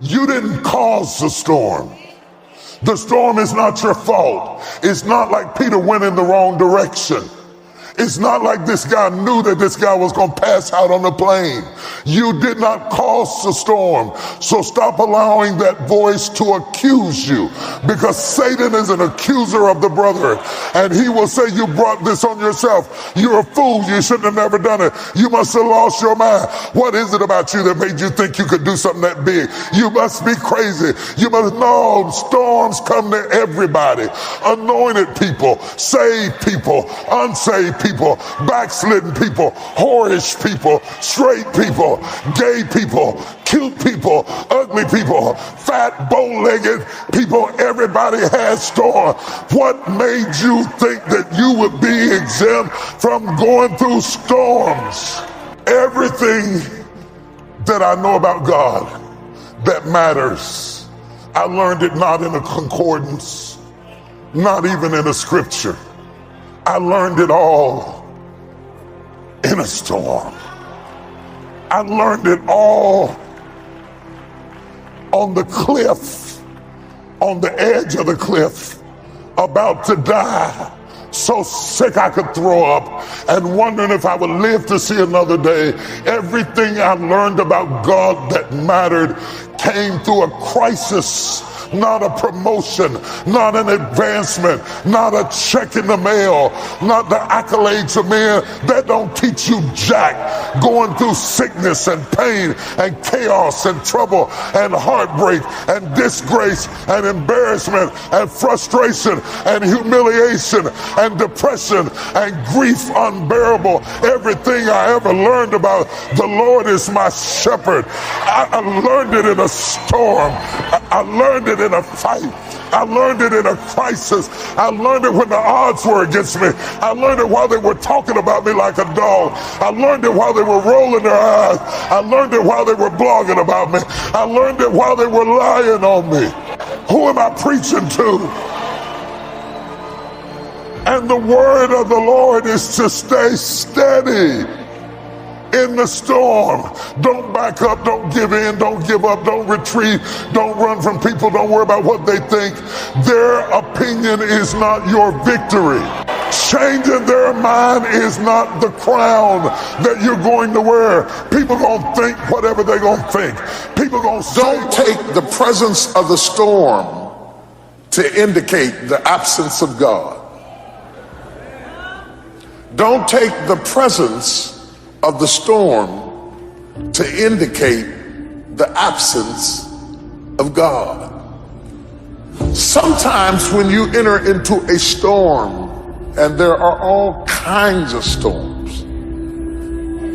You didn't cause the storm. The storm is not your fault. It's not like Peter went in the wrong direction. It's not like this guy knew that this guy was going to pass out on the plane. You did not cause the storm. So stop allowing that voice to accuse you, because Satan is an accuser of the brethren, and he will say you brought this on yourself. You're a fool. You shouldn't have never done it. You must have lost your mind. What is it about you that made you think you could do something that big? You must be crazy. You must know storms come to everybody. Anointed people, saved people, unsaved people, backslidden people, whorish people, straight people, gay people, cute people, ugly people, fat, bow-legged people. Everybody has storm. What made you think that you would be exempt from going through storms? Everything that I know about God that matters, I learned it not in a concordance, not even in a scripture. I learned it all in a storm. I learned it all on the cliff, on the edge of the cliff, about to die, so sick I could throw up, and wondering if I would live to see another day. Everything I learned about God that mattered came through a crisis, not a promotion, not an advancement, not a check in the mail, not the accolades of men. That don't teach you jack. Going through sickness and pain and chaos and trouble and heartbreak and disgrace and embarrassment and frustration and humiliation and depression and grief unbearable. Everything I ever learned about the Lord is my shepherd. I learned it in a storm. I learned it in a fight. I learned it in a crisis. I learned it when the odds were against me. I learned it while they were talking about me like a dog. I learned it while they were rolling their eyes. I learned it while they were blogging about me. I learned it while they were lying on me. Who am I preaching to? And the word of the Lord is to stay steady in the storm. Don't back up, don't give in, don't give up, don't retreat, don't run from people, don't worry about what they think. Their opinion is not your victory. Changing their mind is not the crown that you're going to wear. People gonna think whatever they're gonna think. People gonna say. Don't take the presence of the storm to indicate the absence of God. Don't take the presence of the storm to indicate the absence of God. Sometimes when you enter into a storm, and there are all kinds of storms,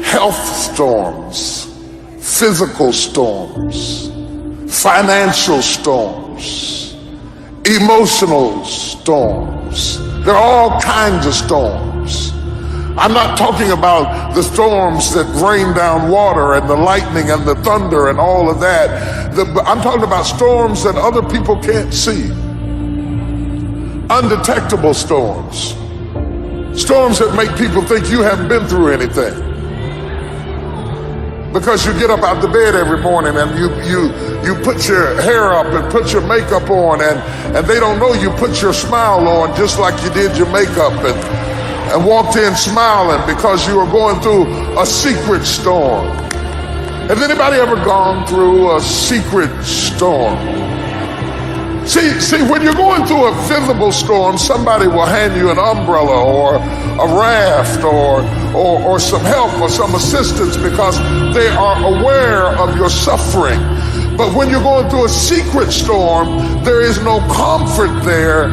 health storms, physical storms, financial storms, emotional storms, there are all kinds of storms. I'm not talking about the storms that rain down water and the lightning and the thunder and all of that. I'm talking about storms that other people can't see. Undetectable storms. Storms that make people think you haven't been through anything. Because you get up out the bed every morning and you put your hair up and put your makeup on, and they don't know you put your smile on just like you did your makeup, and walked in smiling because you were going through a secret storm. Has anybody ever gone through a secret storm? See, when you're going through a visible storm, somebody will hand you an umbrella or a raft or some help or some assistance because they are aware of your suffering. But when you're going through a secret storm, there is no comfort there,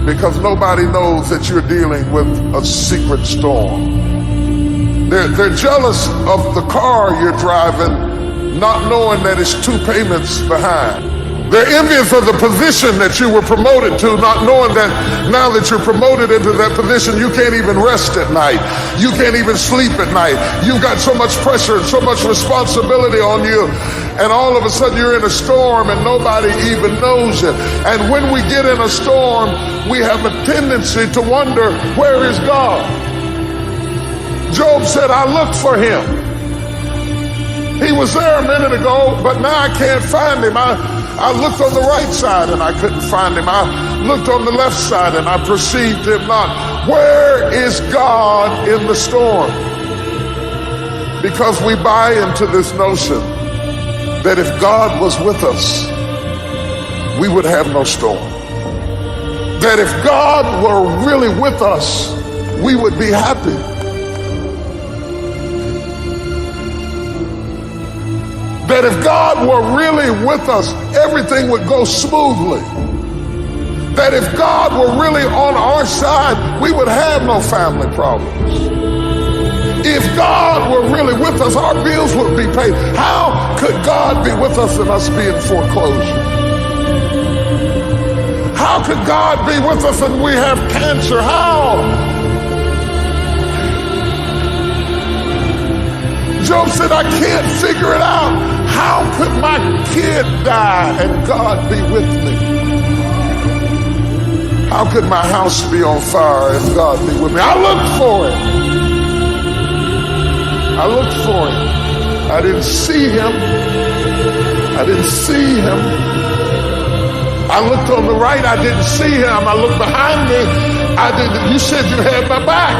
because nobody knows that you're dealing with a secret storm. They're jealous of the car you're driving, not knowing that it's 2 payments behind. They're envious of the position that you were promoted to, not knowing that now that you're promoted into that position, you can't even rest at night. You can't even sleep at night. You've got so much pressure and so much responsibility on you. And all of a sudden you're in a storm and nobody even knows it. And when we get in a storm, we have a tendency to wonder, where is God? Job said, I looked for him. He was there a minute ago, but now I can't find him. I looked on the right side and I couldn't find him. I looked on the left side and I perceived him not. Where is God in the storm? Because we buy into this notion that if God was with us, we would have no storm. That if God were really with us, we would be happy. That if God were really with us, everything would go smoothly. That if God were really on our side, we would have no family problems. If God were really with us, our bills would be paid. How could God be with us and us be in foreclosure? How could God be with us and we have cancer? How? Job said, I can't figure it out. How could my kid die and God be with me? How could my house be on fire and God be with me? I looked for it. I looked for him. I didn't see him. I didn't see him. I looked on the right. I didn't see him. I looked behind me. I didn't. You said you had my back.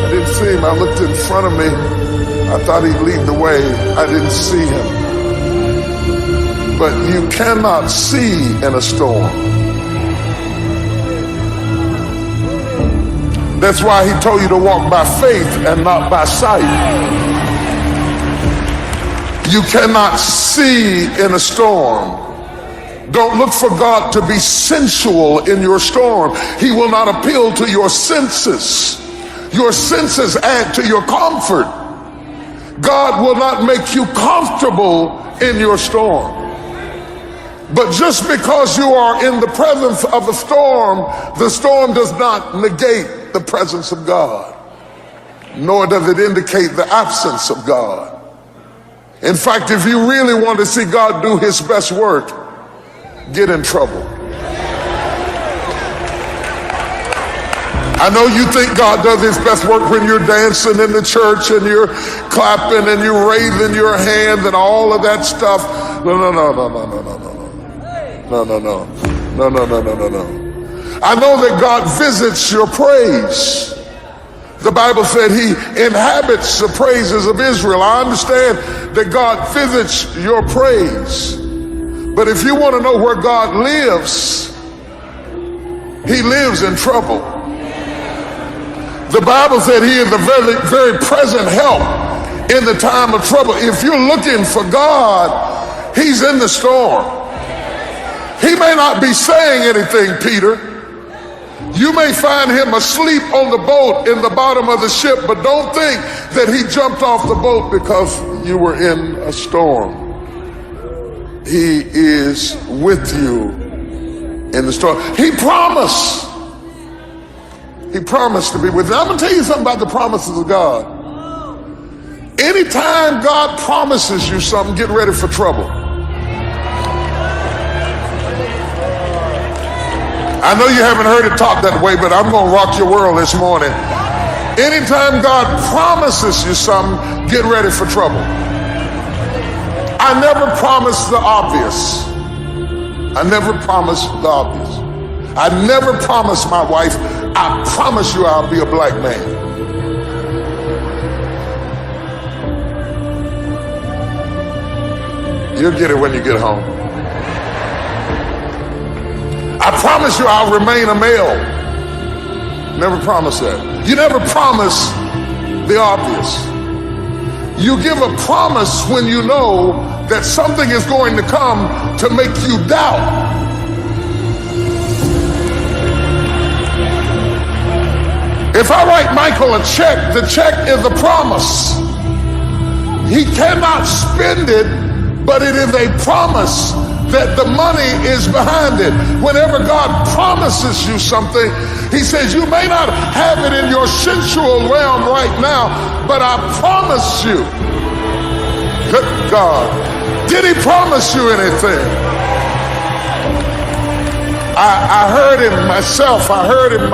I didn't see him. I looked in front of me. I thought he'd lead the way. I didn't see him. But you cannot see in a storm. That's why he told you to walk by faith and not by sight. You cannot see in a storm. Don't look for God to be sensual in your storm. He will not appeal to your senses. Your senses add to your comfort. God will not make you comfortable in your storm. But just because you are in the presence of a storm, the storm does not negate the presence of God, nor does it indicate the absence of God. In fact, if you really want to see God do his best work, get in trouble. I know you think God does his best work when you're dancing in the church and you're clapping and you're raising your hand and all of that stuff. No. I know that God visits your praise. The Bible said he inhabits the praises of Israel. I understand that God visits your praise. But if you want to know where God lives, he lives in trouble. The Bible said he is a very, very present help in the time of trouble. If you're looking for God, he's in the storm. He may not be saying anything, Peter. You may find him asleep on the boat in the bottom of the ship, but don't think that he jumped off the boat because you were in a storm. He is with you in the storm. He promised. He promised to be with you. I'm going to tell you something about the promises of God. Anytime God promises you something, get ready for trouble. I know you haven't heard it talk that way, but I'm going to rock your world this morning. Anytime God promises you something, get ready for trouble. I never promised the obvious. I never promised the obvious. I never promised my wife, I promise you I'll be a black man. You'll get it when you get home. I promise you I'll remain a male. Never promise that. You never promise the obvious. You give a promise when you know that something is going to come to make you doubt. If I write Michael a check, the check is a promise. He cannot spend it, but it is a promise that the money is behind it. Whenever God promises you something, he says, you may not have it in your sensual realm right now, but I promise you. Good God. Did he promise you anything? I heard him myself. I heard him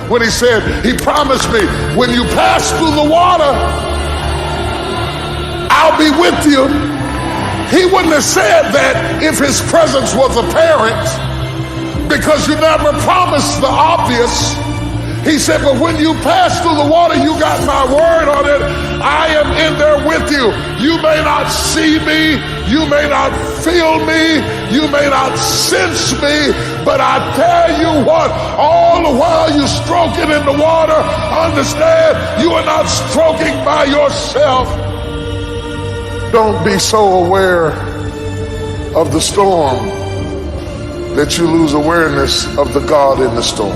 when he said, he promised me, when you pass through the water, with you, he wouldn't have said that if his presence was apparent, because you never promised the obvious. He said, but when you pass through the water, you got my word on it. I am in there with you. You may not see me, you may not feel me, you may not sense me, but I tell you what, all the while you're stroking in the water, understand you are not stroking by yourself. Don't be so aware of the storm that you lose awareness of the God in the storm.